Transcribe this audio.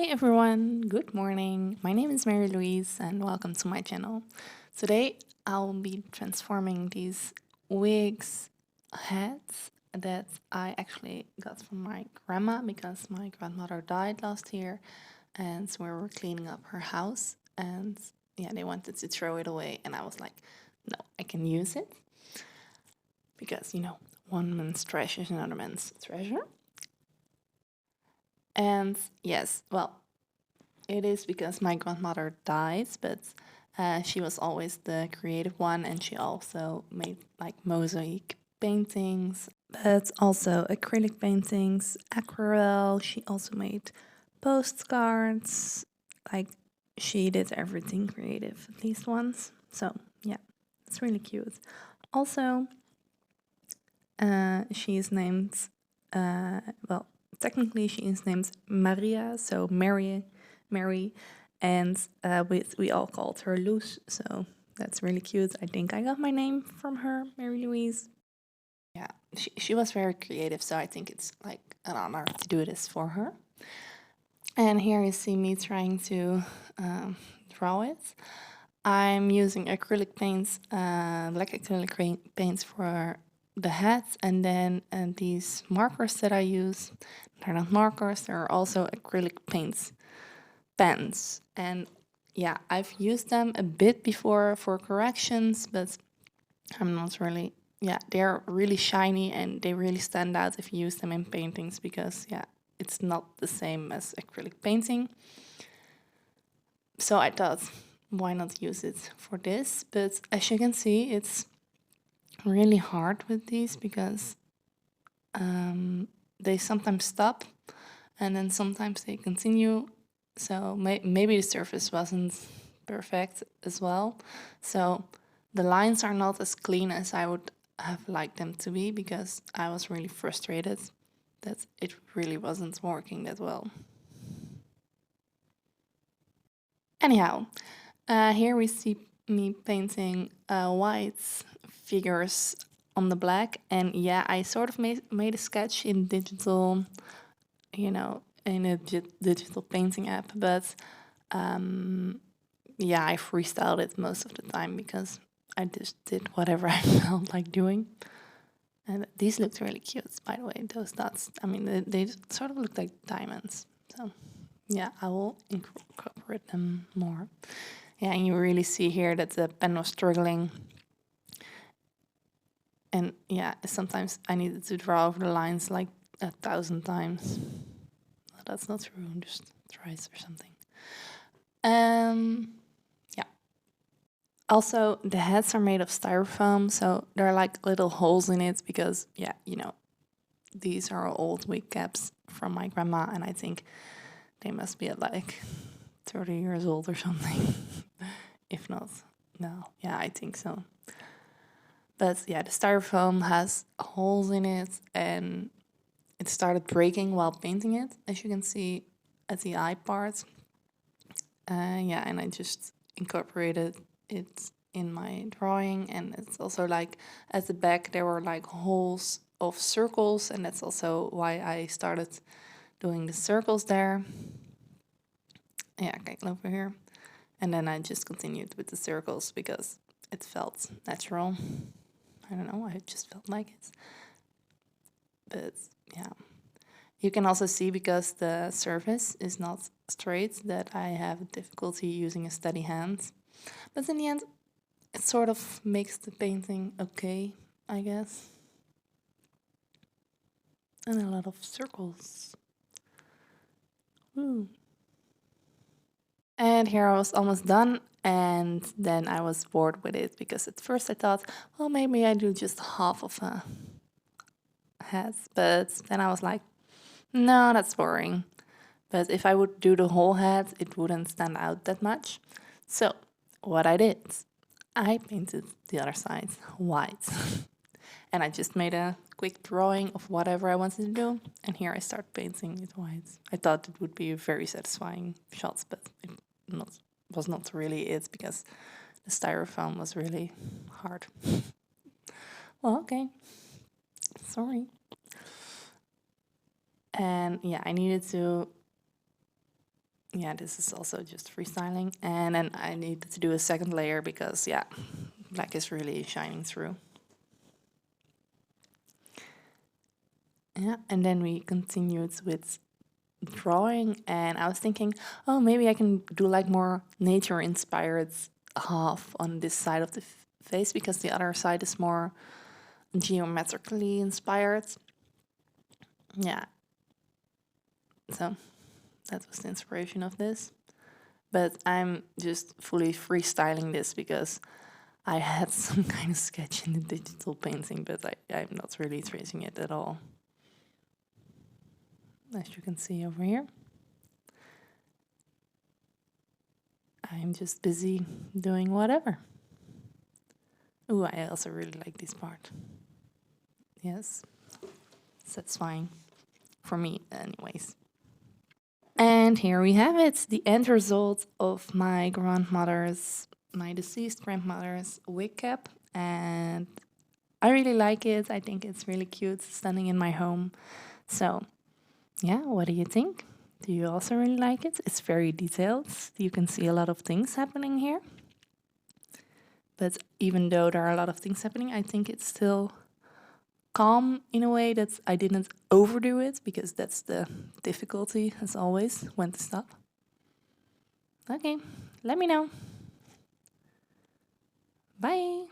Hey everyone, good morning. My name is Mary Louise and welcome to my channel. Today I'll be transforming these wigs hats that I actually got from my grandma because my grandmother died last year and so we were cleaning up her house and yeah, they wanted to throw it away and I was like, no, I can use it because one man's trash is another man's treasure. And yes, well, it is because my grandmother died, but she was always the creative one and she also made like mosaic paintings, but also acrylic paintings, aquarelle. She also made postcards. Like she did everything creative at least once. So yeah, it's really cute. Also, she is named, well, technically she is named Maria, so Mary, and we all called her Loes, so that's really cute. I think I got my name from her, Mary Louise. Yeah, she was very creative, so I think it's like an honor to do this for her. And here you see me trying to draw it. I'm using acrylic paints, black acrylic paints for the hats, and then these markers that I use, they're not markers, they're also acrylic paints, pens. And yeah, I've used them a bit before for corrections, but I'm not really, yeah, they're really shiny and they really stand out if you use them in paintings because, yeah, it's not the same as acrylic painting. So I thought, why not use it for this? But as you can see, it's really hard with these because they sometimes stop and then sometimes they continue. So maybe the surface wasn't perfect as well. So the lines are not as clean as I would have liked them to be because I was really frustrated that it really wasn't working that well. Anyhow, here we see me painting white figures on the black, and yeah, I sort of made a sketch in digital, in a digital painting app, but yeah, I freestyled it most of the time because I just did whatever I felt like doing. And these looked really cute, by the way, those dots. I mean, they sort of look like diamonds. So yeah, I will incorporate them more. Yeah, and you really see here that the pen was struggling. And yeah, sometimes I needed to draw over the lines like 1,000 times. Well, that's not true, just thrice or something. Yeah. Also, the heads are made of styrofoam, so there are like little holes in it because, yeah, these are old wig caps from my grandma, and I think they must be at like 30 years old or something. If not, no, yeah, I think so. But yeah, the styrofoam has holes in it and it started breaking while painting it, as you can see at the eye part. Yeah, and I just incorporated it in my drawing, and it's also like at the back there were like holes of circles, and that's also why I started doing the circles there. Yeah, kijk over here. And then I just continued with the circles because it felt natural. I don't know, I just felt like it. But yeah, you can also see because the surface is not straight that I have difficulty using a steady hand. But in the end, it sort of makes the painting okay, I guess. And a lot of circles. Woo. And here I was almost done, and then I was bored with it because at first I thought, well, maybe I do just half of a head, but then I was like, no, that's boring. But if I would do the whole head, it wouldn't stand out that much. So what I did, I painted the other side white. And I just made a quick drawing of whatever I wanted to do. And here I start painting it white. I thought it would be a very satisfying shot, but it was not really it because the styrofoam was really hard. Well, okay. Sorry. And yeah, I needed to yeah, this is also just freestyling. And then I needed to do a second layer because, yeah, black is really shining through. Yeah, and then we continued with drawing, and I was thinking, oh, maybe I can do like more nature inspired half on this side of the face because the other side is more geometrically inspired. Yeah, so that was the inspiration of this. But I'm just fully freestyling this because I had some kind of sketch in the digital painting, but I'm not really tracing it at all. As you can see over here. I'm just busy doing whatever. Ooh, I also really like this part. Yes, satisfying for me anyways. And here we have it, the end result of my deceased grandmother's wig cap. And I really like it. I think it's really cute standing in my home. So yeah, what do you think? Do you also really like it? It's very detailed. You can see a lot of things happening here. But even though there are a lot of things happening, I think it's still calm in a way that I didn't overdo it, because that's the difficulty, as always, when to stop. Okay, let me know. Bye.